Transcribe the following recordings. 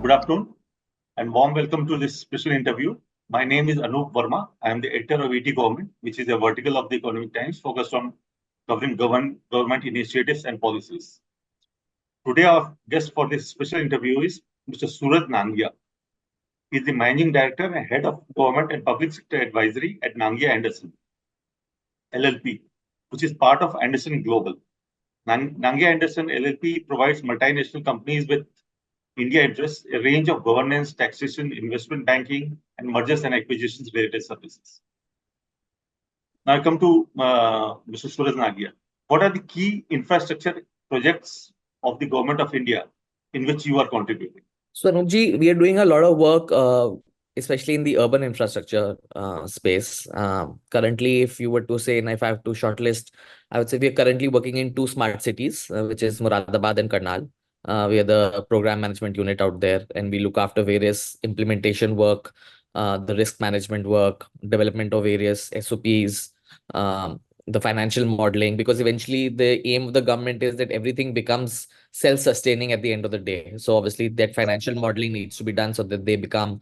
Good afternoon and warm welcome to this special interview. My name is Anup Verma. I am the editor of ET Government, which is a vertical of the Economic Times focused on covering government initiatives and policies. Today, our guest for this special interview is Mr. Suraj Nangia. He is the Managing Director and Head of Government and Public Sector Advisory at Nangia Andersen LLP, which is part of Andersen Global. Nangia Andersen LLP provides multinational companies with India interests a range of governance, taxation, investment banking, and mergers and acquisitions related services. Now I come to Mr. Suraj Nangia. What are the key infrastructure projects of the Government of India in which you are contributing? So, Anupji, we are doing a lot of work, especially in the urban infrastructure space. Currently, if you were to say, and if I have to shortlist, I would say we are currently working in two smart cities, which is Moradabad and Karnal. We are the program management unit out there, and we look after various implementation work, the risk management work, development of various SOPs, the financial modeling, because eventually the aim of the government is that everything becomes self-sustaining at the end of the day. So obviously that financial modeling needs to be done so that they become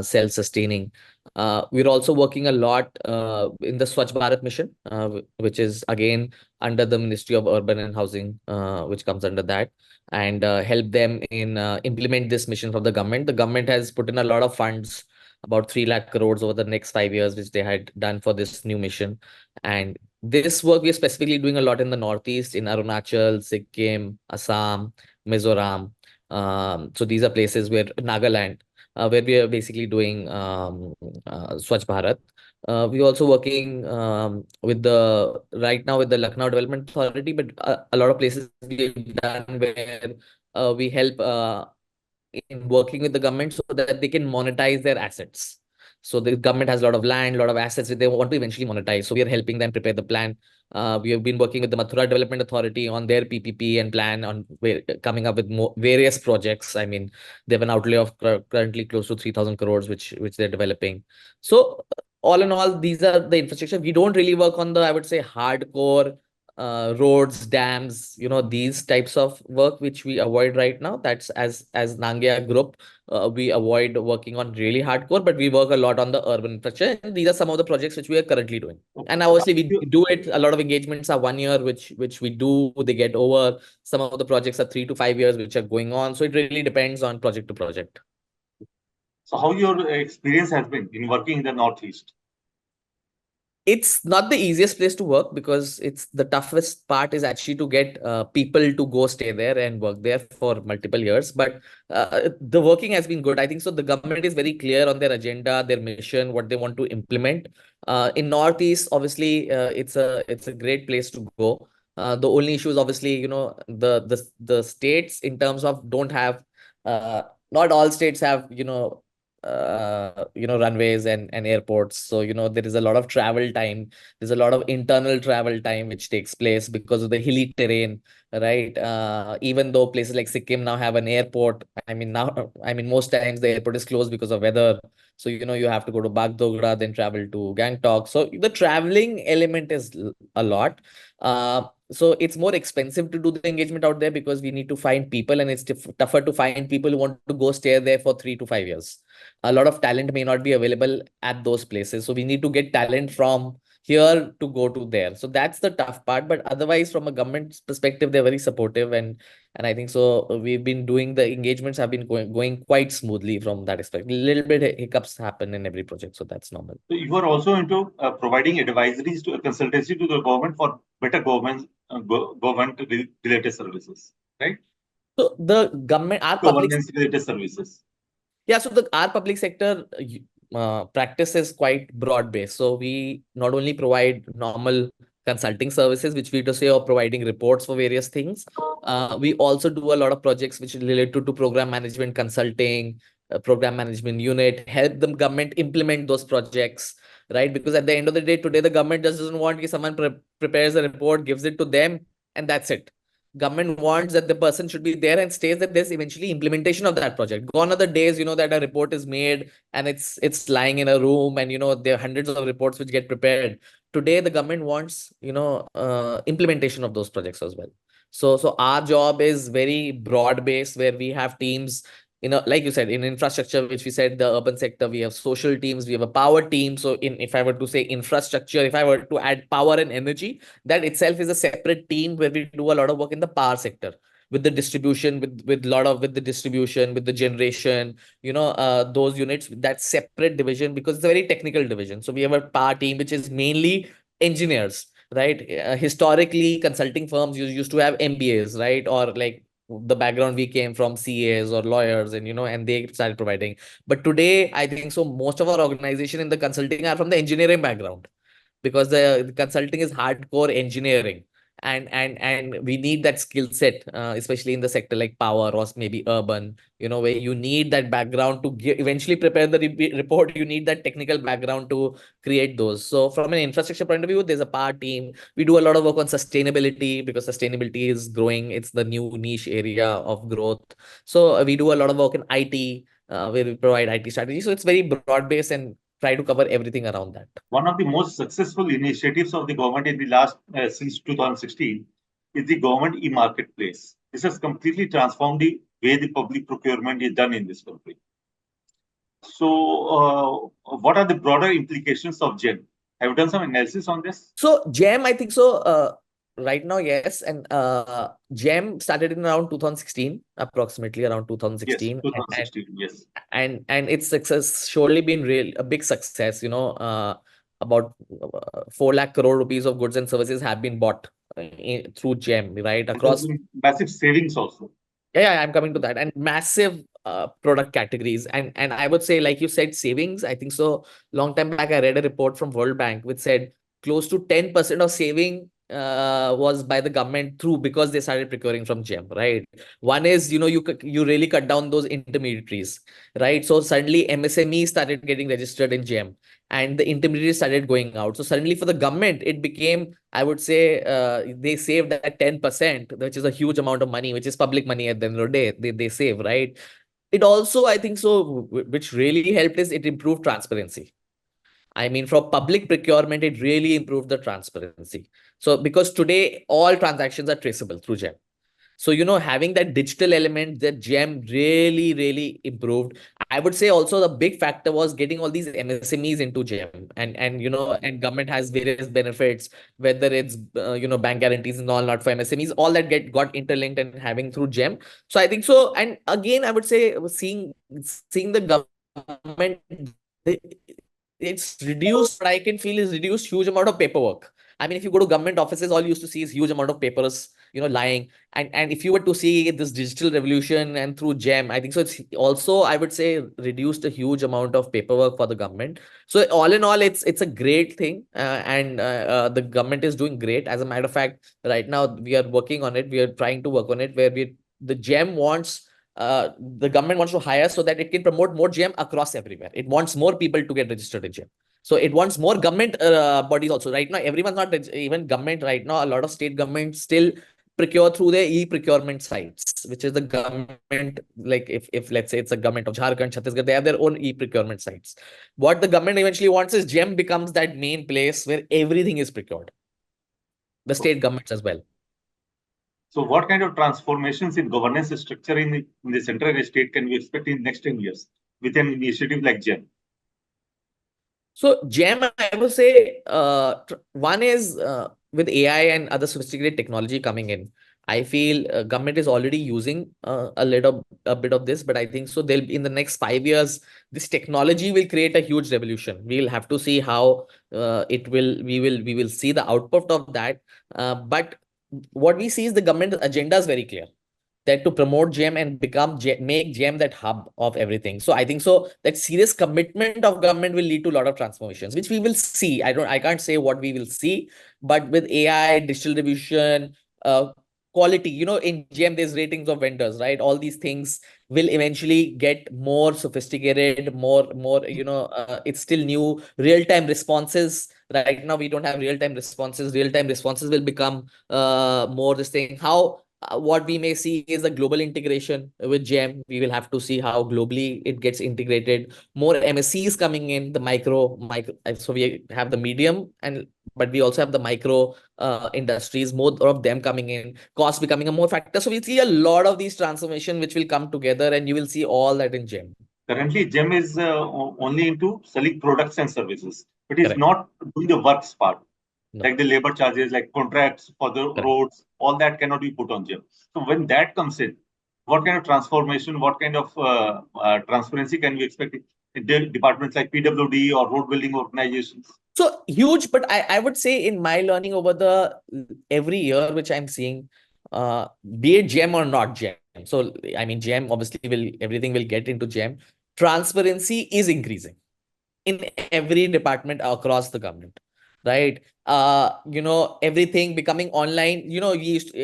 self-sustaining. We're also working a lot in the Swachh Bharat mission, which is again under the Ministry of Urban and Housing, which comes under that, and help them in implement this mission from the government. The government has put in a lot of funds, about 3 lakh crores over the next 5 years, which they had done for this new mission. And this work we are specifically doing a lot in the Northeast, in Arunachal, Sikkim, Assam, Mizoram. So these are places where Nagaland, where we are basically doing Swachh Bharat. We're also working right now with the Lucknow Development Authority, but a lot of places we've done where we help in working with the government so that they can monetize their assets. So the government has a lot of land, a lot of assets that they want to eventually monetize. So we are helping them prepare the plan. We have been working with the Mathura Development Authority on their PPP and plan on coming up with various projects. I mean, they have an outlay of currently close to 3,000 crores, which they're developing. So all in all, these are the infrastructure. We don't really work on the, I would say, hardcore roads, dams, these types of work, which we avoid right now. That's as Nangia Group, we avoid working on really hardcore, but we work a lot on the urban infrastructure. And these are some of the projects which we are currently doing. And obviously we do it. A lot of engagements are 1 year, which we do, they get over. Some of the projects are 3 to 5 years, which are going on. So it really depends on project to project. So how your experience has been in working in the Northeast? It's not the easiest place to work, because it's the toughest part is actually to get people to go stay there and work there for multiple years. But the working has been good. I think so. The government is very clear on their agenda, their mission, what they want to implement. In Northeast, obviously, it's a great place to go. The only issue is obviously, the states in terms of don't have, not all states have, runways and airports. So, there is a lot of travel time. There's a lot of internal travel time which takes place because of the hilly terrain, right? Even though places like Sikkim now have an airport, most times the airport is closed because of weather. So, you have to go to Bagdogra, then travel to Gangtok. So the traveling element is a lot. So it's more expensive to do the engagement out there because we need to find people, and it's tougher to find people who want to go stay there for 3 to 5 years. A lot of talent may not be available at those places. So we need to get talent from here to go to there. So that's the tough part. But otherwise, from a government perspective, they're very supportive. And I think so we've been doing the engagements have been going quite smoothly from that aspect. A little bit hiccups happen in every project. So that's normal. So you are also into providing advisories to a consultancy to the government for better government related services, right? So the government, our governance related services. Yeah, so our public sector practice is quite broad-based. So we not only provide normal consulting services, which we to say, or providing reports for various things. We also do a lot of projects which are related to program management consulting, program management unit, help the government implement those projects, right? Because at the end of the day, today, the government just doesn't want someone prepares a report, gives it to them, and that's it. Government wants that the person should be there and stays that there's eventually implementation of that project. Gone are the days, that a report is made and it's lying in a room, and, there are hundreds of reports which get prepared. Today, the government wants, implementation of those projects as well. So our job is very broad based, where we have teams like you said, in infrastructure, which we said, the urban sector, we have social teams, we have a power team. So if I were to say infrastructure, if I were to add power and energy, that itself is a separate team where we do a lot of work in the power sector with the distribution, with the distribution, with the generation, those units, that separate division, because it's a very technical division. So we have a power team, which is mainly engineers, right? Historically, consulting firms used to have MBAs, right? Or like the background we came from, CAs or lawyers, and they started providing. But today, I think so most of our organization in the consulting are from the engineering background, because the consulting is hardcore engineering, and we need that skill set, especially in the sector like power or maybe urban, where you need that background to eventually prepare the report. You need that technical background to create those. So from an infrastructure point of view, there's a power team. We do a lot of work on sustainability, because sustainability is growing. It's the new niche area of growth. So we do a lot of work in IT, where we provide IT strategy. So it's very broad based, and try to cover everything around that. One of the most successful initiatives of the government in the last since 2016 is the government e-marketplace. This has completely transformed the way the public procurement is done in this country. So, what are the broader implications of GEM? Have you done some analysis on this? So GEM, I think so. Right now, yes, and GEM started in around 2016, approximately around Yes, 2016, 2016. Yes. and its success surely been a big success. About 4 lakh crore rupees of goods and services have been bought through GEM, right, And there's across. been massive savings also. Yeah, I'm coming to that. And massive product categories. And I would say, like you said, savings. I think so. Long time back, I read a report from World Bank which said close to 10% of saving was by the government through, because they started procuring from GEM, right? One is, you really cut down those intermediaries, right? So suddenly MSME started getting registered in GEM, and the intermediaries started going out. So suddenly for the government, it became, I would say, they saved that 10%, which is a huge amount of money, which is public money at the end of the day. They save, right? It also, I think so, which really helped is it improved transparency. I mean, for public procurement, it really improved the transparency. So because today all transactions are traceable through GEM. So, having that digital element, that GEM really, really improved. I would say also the big factor was getting all these MSMEs into GEM, and government has various benefits, whether it's, bank guarantees and all, not for MSMEs, all that got interlinked and having through GEM. So I think so. And again, I would say seeing the government, it's reduced, what I can feel is reduced huge amount of paperwork. I mean, if you go to government offices, all you used to see is huge amount of papers, lying. And if you were to see this digital revolution and through GEM, I think so it's also, I would say, reduced a huge amount of paperwork for the government. So all in all, it's a great thing, and the government is doing great. As a matter of fact, right now we are working on it. We are trying to work on it, where the GEM wants. The government wants to hire so that it can promote more GEM across everywhere. It wants more people to get registered in GEM. So it wants more government bodies also. Right now, everyone's not, even government right now, a lot of state governments still procure through their e-procurement sites, which is the government, like if let's say it's a government of Jharkhand, Chhattisgarh, they have their own e-procurement sites. What the government eventually wants is GEM becomes that main place where everything is procured. The state governments as well. So, what kind of transformations in governance structure in the central and state can we expect in the next 10 years with an initiative like GEM? So GEM, I would say, one is with AI and other sophisticated technology coming in. I feel government is already using a bit of this, but I think so they'll, in the next 5 years, this technology will create a huge revolution. We'll have to see how we will see the output of that. But what we see is the government agenda is very clear, that to promote GEM and make GEM that hub of everything. So I think so that serious commitment of government will lead to a lot of transformations, which we will see. I can't say what we will see, but with AI, digital distribution, quality, in GEM, there's ratings of vendors, right? All these things will eventually get more sophisticated, more, it's still new. Real-time responses. Right now, we don't have real-time responses. Real-time responses will become more this thing. How What we may see is a global integration with GEM. We will have to see how globally it gets integrated. More MSCs coming in, the micro. So we have the medium, but we also have the micro industries. More of them coming in. Cost becoming a more factor. So we see a lot of these transformation which will come together, and you will see all that in GEM. Currently, GEM is only into selling products and services. It is Correct. not doing the works part, No. like the labor charges, like contracts for the Correct. roads. All that cannot be put on GEM. So when that comes in, what kind of transformation, what kind of transparency can we expect in departments like PWD or road building organizations? So huge, but I would say in my learning over the every year which I'm seeing, be it GEM or not GEM. So I mean GEM obviously will everything will get into GEM. Transparency is increasing in every department across the government, right? Everything becoming online. We used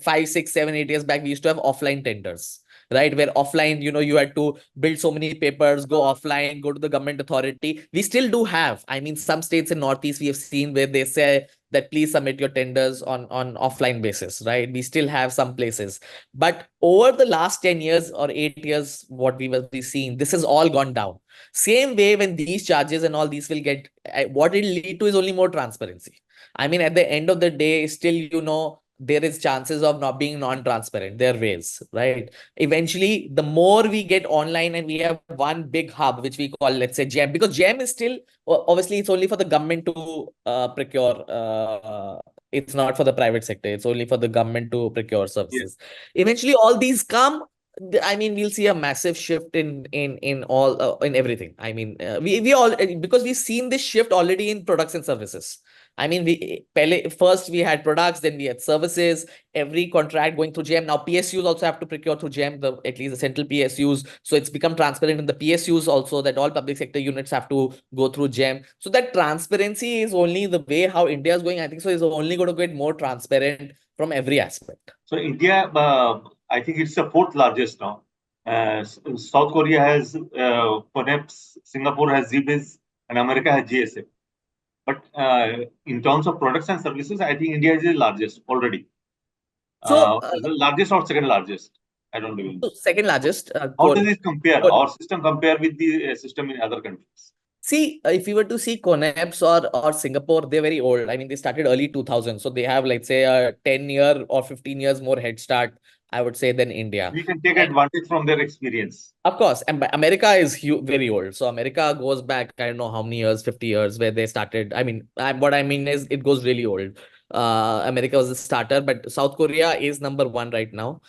5, 6, 7, 8 years back, we used to have offline tenders, right? Where offline, you had to build so many papers, go offline, go to the government authority. We still do have, I mean, some states in Northeast we have seen where they say that please submit your tenders on offline basis, right? We still have some places. But over the last 10 years or 8 years, what we will be seeing, this has all gone down. Same way, when these charges and all these will get, what it will lead to is only more transparency. I mean, at the end of the day, still, there is chances of not being non-transparent. There are ways, right? Eventually, the more we get online and we have one big hub, which we call, let's say, GEM, because GEM is still, obviously, it's only for the government to procure. It's not for the private sector. It's only for the government to procure Yes. services. Eventually, all these come. I mean, we'll see a massive shift in all in everything. I mean, we all, because we've seen this shift already in products and services. I mean, first we had products, then we had services. Every contract going through GEM. Now PSUs also have to procure through GEM, at least the central PSUs. So it's become transparent in the PSUs also, that all public sector units have to go through GEM. So that transparency is only the way how India is going. I think so is only going to get more transparent from every aspect. So India, I think it's the fourth largest now. South Korea has CONEPS, Singapore has ZBIZ, and America has GSM. But in terms of products and services, I think India is the largest already. So, The largest or second largest? I don't know. second largest. How does it compare? Core- Our system compare with the system in other countries? See, if you were to see CONEPS or Singapore, they're very old. I mean, they started early 2000. So they have, let's say, a 10-year or 15 years more head start, I would say, than India. We can take And advantage from their experience. of course, and America is very old. So America goes back, I don't know how many years, 50 years, where they started. I mean, what I mean is it goes really old. America was the starter, but South Korea is number one right now,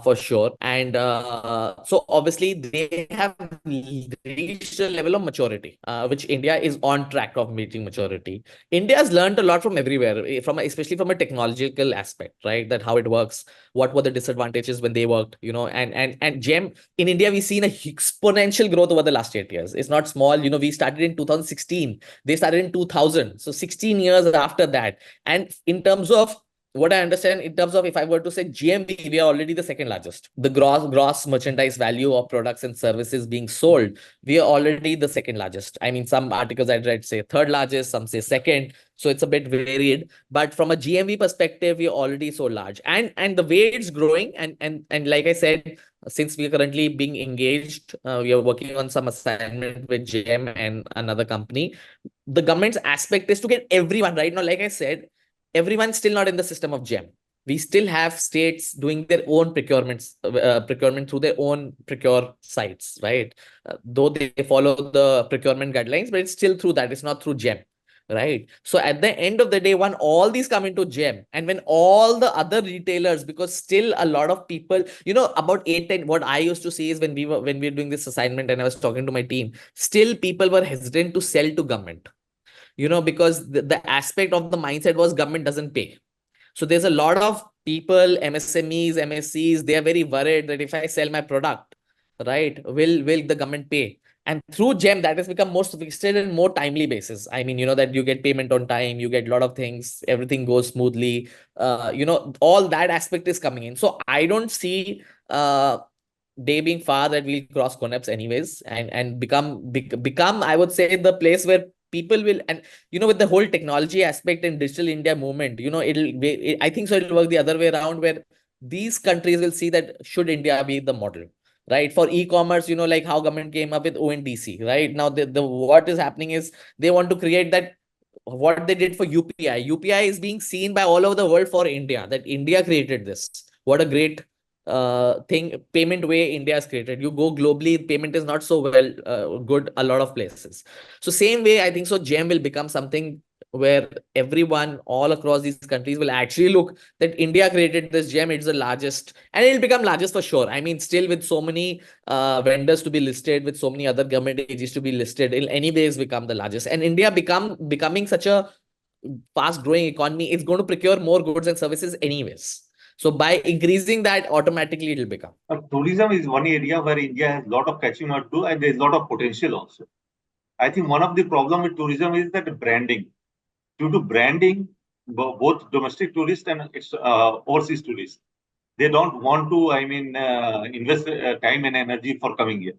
for sure. And so obviously they have reached a level of maturity, which India is on track of meeting maturity. India has learned a lot from everywhere, especially from a technological aspect, right? That how it works, what were the disadvantages when they worked, and GEM in India, we've seen a exponential growth over the last 8 years. It's not small. We started in 2016. They started in 2000. So 16 years after that. And in terms of what I understand, in terms of if I were to say GMV, we are already the second largest. The gross merchandise value of products and services being sold, we are already the second largest. I mean, some articles I read say third largest, some say second. So it's a bit varied. But from a GMV perspective, we are already so large. And the way it's growing, and like I said, since we are currently being engaged, we are working on some assignment with GEM and another company. The government's aspect is to get everyone right now. Like I said, everyone's still not in the system of GEM. We still have states doing their own procurement through their own procure sites, right? Though they follow the procurement guidelines, but it's still through that. It's not through GEM. Right. So at the end of the day, when all these come into GEM and when all the other retailers, because still a lot of people, about 8-10, what I used to see is when we were doing this assignment and I was talking to my team, still people were hesitant to sell to government, because the aspect of the mindset was government doesn't pay. So there's a lot of people, MSMEs, MSCs, they are very worried that if I sell my product, right, will the government pay? And through GEM, that has become more sophisticated and more timely basis. I mean, that you get payment on time, you get a lot of things, everything goes smoothly. All that aspect is coming in. So I don't see day being far that we'll cross CONEPS anyways and become, I would say, the place where people will, and with the whole technology aspect and digital India movement, I think so it'll work the other way around, where these countries will see that should India be the model, right? For e-commerce, like how government came up with ONDC, right? Now the what is happening is they want to create that what they did for UPI. UPI is being seen by all over the world for India, that India created this. What a great payment way India has created. You go globally, payment is not so well good a lot of places. So same way, I think so GEM will become something where everyone all across these countries will actually look that India created this GEM. It's the largest, and it'll become largest for sure. I mean, still with so many vendors to be listed, with so many other government agencies to be listed, it'll anyways become the largest. And India becoming such a fast growing economy, it's going to procure more goods and services anyways. So by increasing that, automatically it'll become. Tourism is one area where India has a lot of catching up to, and there's a lot of potential also. I think one of the problem with tourism is that branding. Due to branding, both domestic tourists and overseas tourists, they don't want to, invest time and energy for coming here.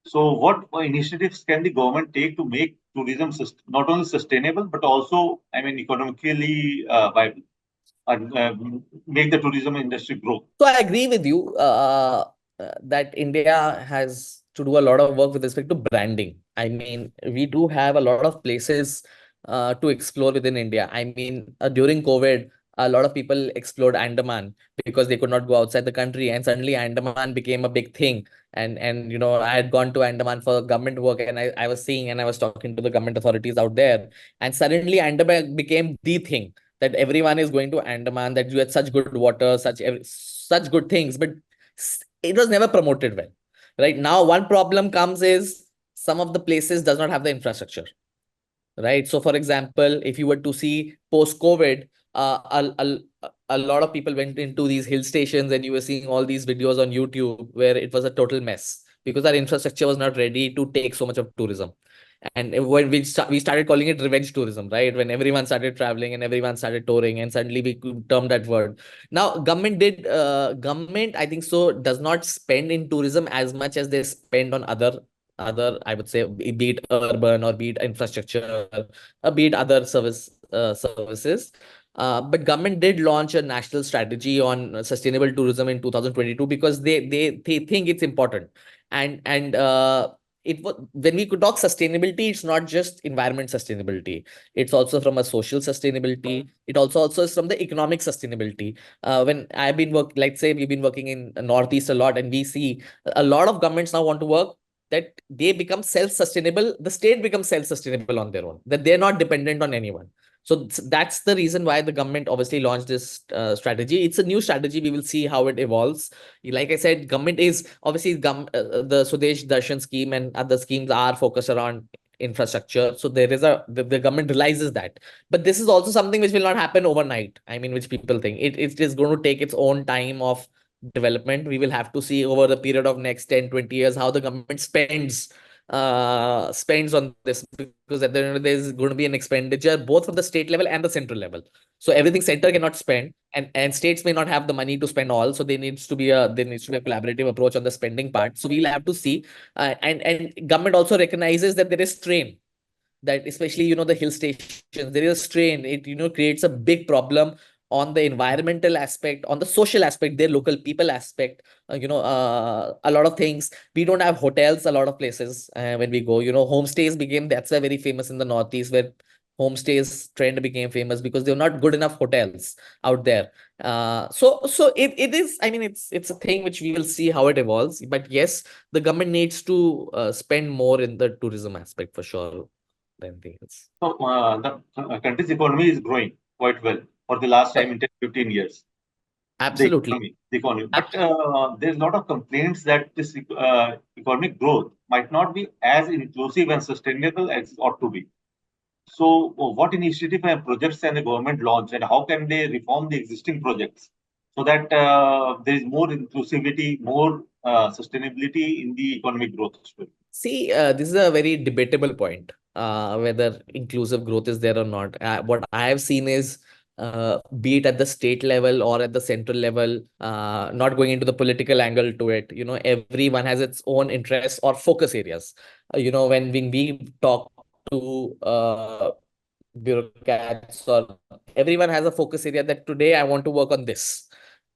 So, what initiatives can the government take to make tourism not only sustainable but also, economically viable, and make the tourism industry grow? So I agree with you that India has to do a lot of work with respect to branding. I mean, we do have a lot of places to explore within India. I mean, during COVID, a lot of people explored Andaman because they could not go outside the country, and suddenly Andaman became a big thing. And I had gone to Andaman for government work, and I was seeing and I was talking to the government authorities out there, and suddenly Andaman became the thing that everyone is going to Andaman, that you had such good water, such good things, but it was never promoted well. Right now, one problem comes is some of the places does not have the infrastructure. Right. So, for example, if you were to see post-COVID, a lot of people went into these hill stations, and you were seeing all these videos on YouTube where it was a total mess because our infrastructure was not ready to take so much of tourism. And when we started calling it revenge tourism, right? When everyone started traveling and everyone started touring, and suddenly we could term that word. Now, government, I think so, does not spend in tourism as much as they spend on other, I would say, be it urban or be it infrastructure, or be it other services. But government did launch a national strategy on sustainable tourism in 2022 because they think it's important. And it was when we could talk sustainability, it's not just environment sustainability. It's also from a social sustainability. It also is from the economic sustainability. When I've been let's say we've been working in Northeast a lot, and we see a lot of governments now want to work that they become self-sustainable. The state becomes self-sustainable on their own, that they're not dependent on anyone. So that's the reason why the government obviously launched this strategy. It's a new strategy. We will see how it evolves. Like I said, government is obviously the Swadesh Darshan scheme and other schemes are focused around infrastructure. So there is the government realizes that. But this is also something which will not happen overnight. I mean, which people think it is going to take its own time of development. We will have to see over the period of next 10-20 years how the government spends on this, because at the end of the day, there's going to be an expenditure both from the state level and the central level. So everything center cannot spend, and states may not have the money to spend all. So there needs to be a collaborative approach on the spending part. So we'll have to see. And government also recognizes that there is strain, that especially the hill stations, there is a strain. It creates a big problem on the environmental aspect, on the social aspect, their local people aspect. A lot of things. We don't have hotels a lot of places. When we go, homestays became, that's a very famous in the Northeast, where homestays trend became famous because they're not good enough hotels out there. So it is, I mean, it's a thing which we will see how it evolves. But yes, the government needs to spend more in the tourism aspect for sure than anything else. So, the country's economy is growing quite well for the last time in 10, 15 years. Absolutely. The economy. But Ab- there's a lot of complaints that this economic growth might not be as inclusive and sustainable as it ought to be. So, what initiative and projects can the government launch, and how can they reform the existing projects so that there is more inclusivity, more sustainability in the economic growth story? See, this is a very debatable point, whether inclusive growth is there or not. What I have seen is, be it at the state level or at the central level, not going into the political angle to it, everyone has its own interests or focus areas. When we talk to bureaucrats, or everyone has a focus area that today I want to work on this.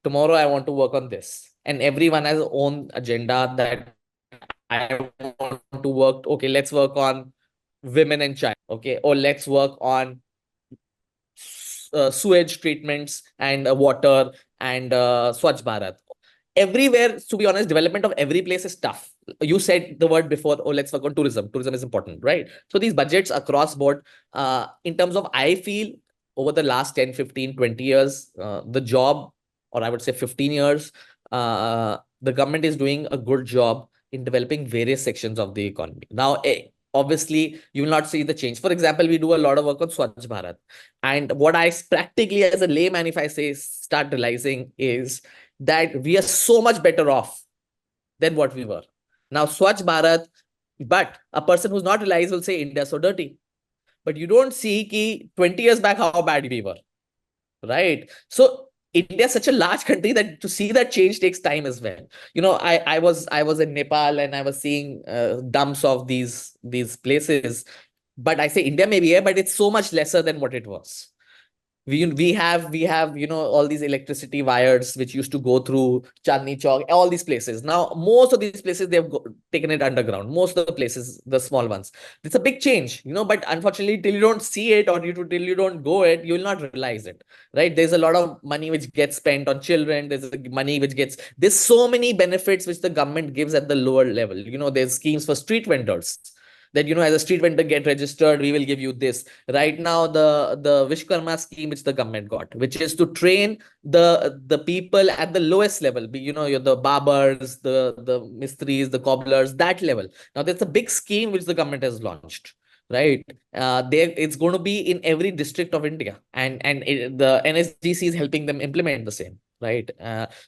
tomorrow I want to work on this. And everyone has their own agenda that I want to work. Okay, let's work on women and child. Okay, or let's work on sewage treatments and water and Swachh Bharat. Everywhere, to be honest, development of every place is tough. You said the word before, oh, let's work on tourism. Tourism is important, right? So these budgets across board, in terms of, I feel over the last 10, 15, 20 years, the job, or I would say 15 years, the government is doing a good job in developing various sections of the economy. Now, obviously, you will not see the change. For example, we do a lot of work on Swachh Bharat. And what I practically, as a layman, if I say, start realizing is that we are so much better off than what we were. Now, Swachh Bharat, but a person who's not realized will say India is so dirty. But you don't see ki 20 years back how bad we were, right? So India is such a large country that to see that change takes time as well. I was in Nepal and I was seeing dumps of these places. But I say India may be here, but it's so much lesser than what it was. We have all these electricity wires which used to go through Chandni Chowk, all these places. Now most of these places they've taken it underground. Most of the places, the small ones, it's a big change, but unfortunately till you don't see it, or till you don't go it, you will not realize it, right? There's a lot of money which gets spent on children. There's so many benefits which the government gives at the lower level. There's schemes for street vendors, that as a street vendor, get registered, we will give you this. Right now, the Vishkarma scheme which the government got, which is to train the people at the lowest level, you're the barbers, the mistris, the cobblers, that level. Now that's a big scheme which the government has launched, right? It's going to be in every district of India, and the NSGC is helping them implement the same, right?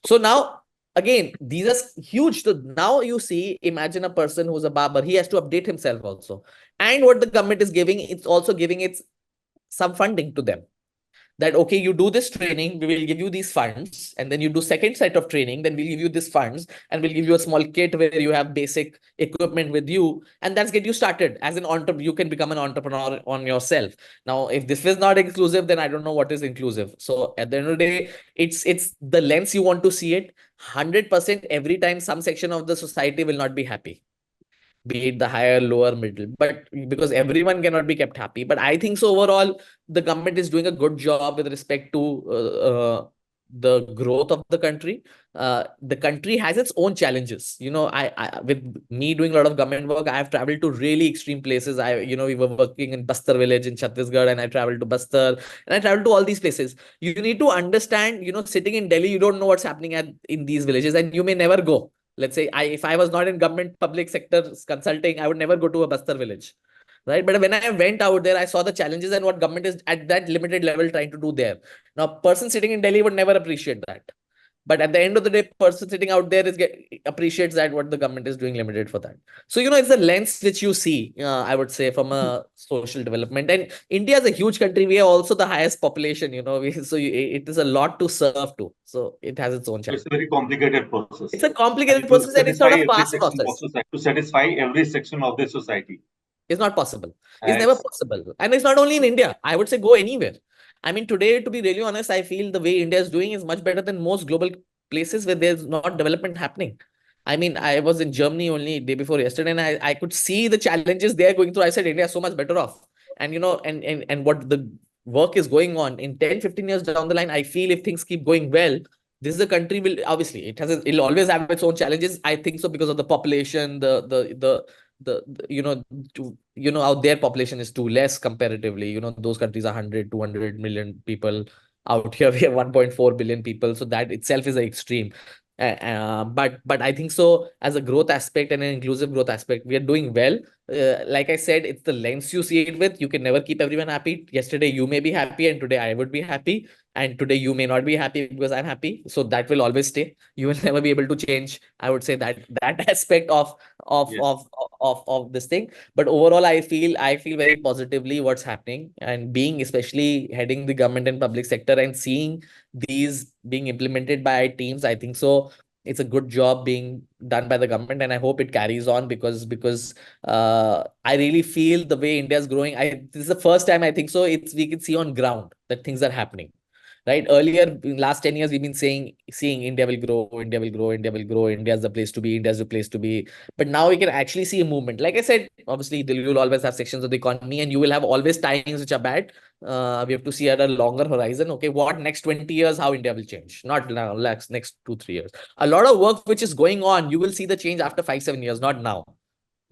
So now, again, these are huge. So now you see, imagine a person who's a barber, he has to update himself also. And what the government is giving, it's also giving it some funding to them. That, okay, you do this training, we will give you these funds, and then you do second set of training, then we'll give you this funds, and we'll give you a small kit where you have basic equipment with you, and that's get you started as an entrepreneur. You can become an entrepreneur on yourself. Now, if this is not inclusive, then I don't know what is inclusive. So at the end of the day, it's the lens you want to see it. 100% every time some section of the society will not be happy, be it the higher, lower, middle, but because everyone cannot be kept happy. But I think so overall, the government is doing a good job with respect to the growth of the country. The country has its own challenges. I with me doing a lot of government work, I have traveled to really extreme places. We were working in Bastar village in Chhattisgarh, and I traveled to Bastar, and I traveled to all these places. You need to understand, sitting in Delhi, you don't know what's happening in these villages, and you may never go. Let's say if I was not in government public sector consulting, I would never go to a Bastar village, right? But when I went out there, I saw the challenges and what government is at that limited level trying to do there. Now, a person sitting in Delhi would never appreciate that. But at the end of the day, person sitting out there appreciates that what the government is doing limited for that. So, it's the lens which you see, I would say, from a social development. And India is a huge country. We are also the highest population, it is a lot to serve to. So it has its own It's challenge. a very complicated process. It's a And complicated to process, and it's satisfy not a every fast section of process. society, to satisfy every section of the society. It's not possible. It's And never possible. And it's not only in India. I would say go anywhere. I mean, today, to be really honest, I feel the way India is doing is much better than most global places where there's not development happening. I mean, I was in Germany only day before yesterday, and I could see the challenges they're going through. I said India is so much better off. And and what the work is going on in 10, 15 years down the line, I feel if things keep going well, this is a country will obviously it'll always have its own challenges. I think so because of the population, out their population is too less comparatively. Those countries are 100, 200 million people. Out here we have 1.4 billion people, so that itself is an extreme. But I think so, as a growth aspect and an inclusive growth aspect, we are doing well. Like I said, it's the lens you see it with. You can never keep everyone happy. Yesterday you may be happy, and today I would be happy, and today you may not be happy because I'm happy. So that will always stay. You will never be able to change, I would say, that aspect of yes, of of this thing. But overall, I feel very positively what's happening, and being especially heading the government and public sector and seeing these being implemented by teams, I think so it's a good job being done by the government, and I hope it carries on because I really feel the way India is growing. This is the first time I think so we can see on ground that things are happening. right? Earlier, in last 10 years, we've been seeing India will grow, India will grow, India will grow, India's the place to be, India's the place to be. But now we can actually see a movement. Like I said, obviously, you will always have sections of the economy, and you will have always times which are bad. We have to see at a longer horizon. Okay, what next 20 years, how India will change, not now, next 2-3 years. A lot of work which is going on, you will see the change after 5-7 years, not now.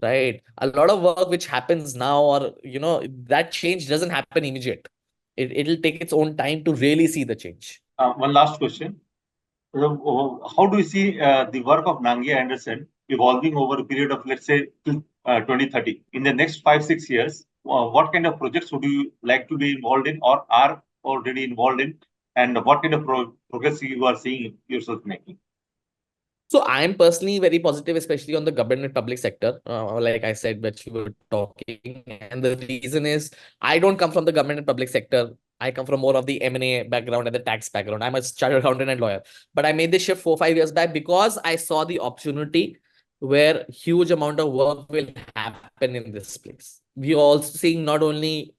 Right. A lot of work which happens now, or that change doesn't happen immediate. It'll take its own time to really see the change. One last question. How do you see the work of Nangia Andersen evolving over a period of, let's say, till 2030? In the next 5-6 years, what kind of projects would you like to be involved in or are already involved in? And what kind of progress you are seeing yourself making? So I'm personally very positive, especially on the government and public sector. Like I said, but you were talking, and the reason is I don't come from the government and public sector. I come from more of the M&A background and the tax background. I'm a chartered accountant and lawyer, but I made this shift 4-5 years back because I saw the opportunity where huge amount of work will happen in this place. We are also seeing not only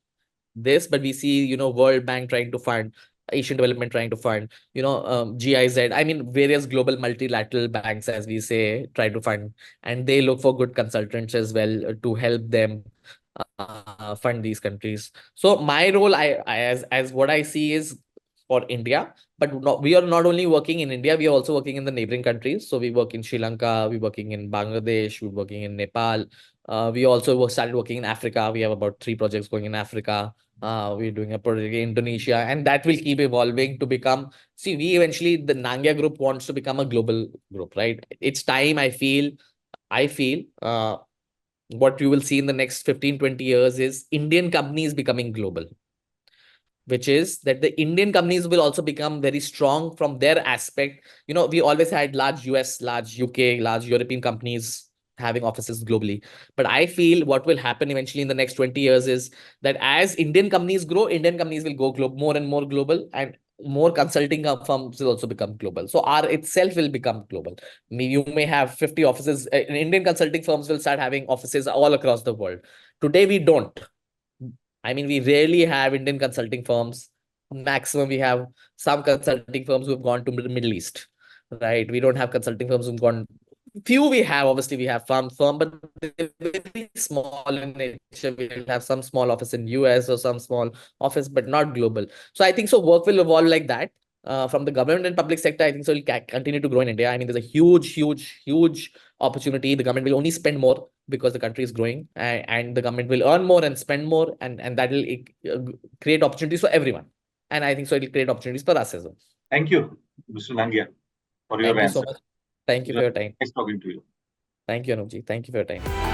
this, but we see, World Bank trying to fund, Asian Development trying to fund, GIZ. I mean, various global multilateral banks, as we say, try to fund, and they look for good consultants as well to help them fund these countries. So my role, as what I see is for India, but we are not only working in India, we are also working in the neighboring countries. So we work in Sri Lanka, we're working in Bangladesh, we're working in Nepal. We also started working in Africa. We have about 3 projects going in Africa. We're doing a project in Indonesia, and that will keep evolving to become. See, we eventually, the Nangia group wants to become a global group, right? It's time, I feel. What you will see in the next 15-20 years is Indian companies becoming global, which is that the Indian companies will also become very strong from their aspect. We always had large US, large UK, large European companies having offices globally. But I feel what will happen eventually in the next 20 years is that as Indian companies grow, Indian companies will go more and more global, and more consulting firms will also become global. So R itself will become global. You may have 50 offices. Indian consulting firms will start having offices all across the world. Today, we don't. I mean, we rarely have Indian consulting firms. Maximum, we have some consulting firms who have gone to the Middle East, right? We don't have consulting firms who've gone. Few we have, obviously, we have firm, but they're very small in nature. We'll have some small office in US or some small office, but not global. So I think so work will evolve like that. From the government and public sector, I think so it'll continue to grow in India. I mean, there's a huge opportunity. The government will only spend more because the country is growing, and the government will earn more and spend more, and that will create opportunities for everyone. And I think so it'll create opportunities for us as well. Thank you, Mr. Nangia, for your Thank you answer. so much. Thank you for your time. Nice talking to you. Thank you, Anupji. Thank you for your time.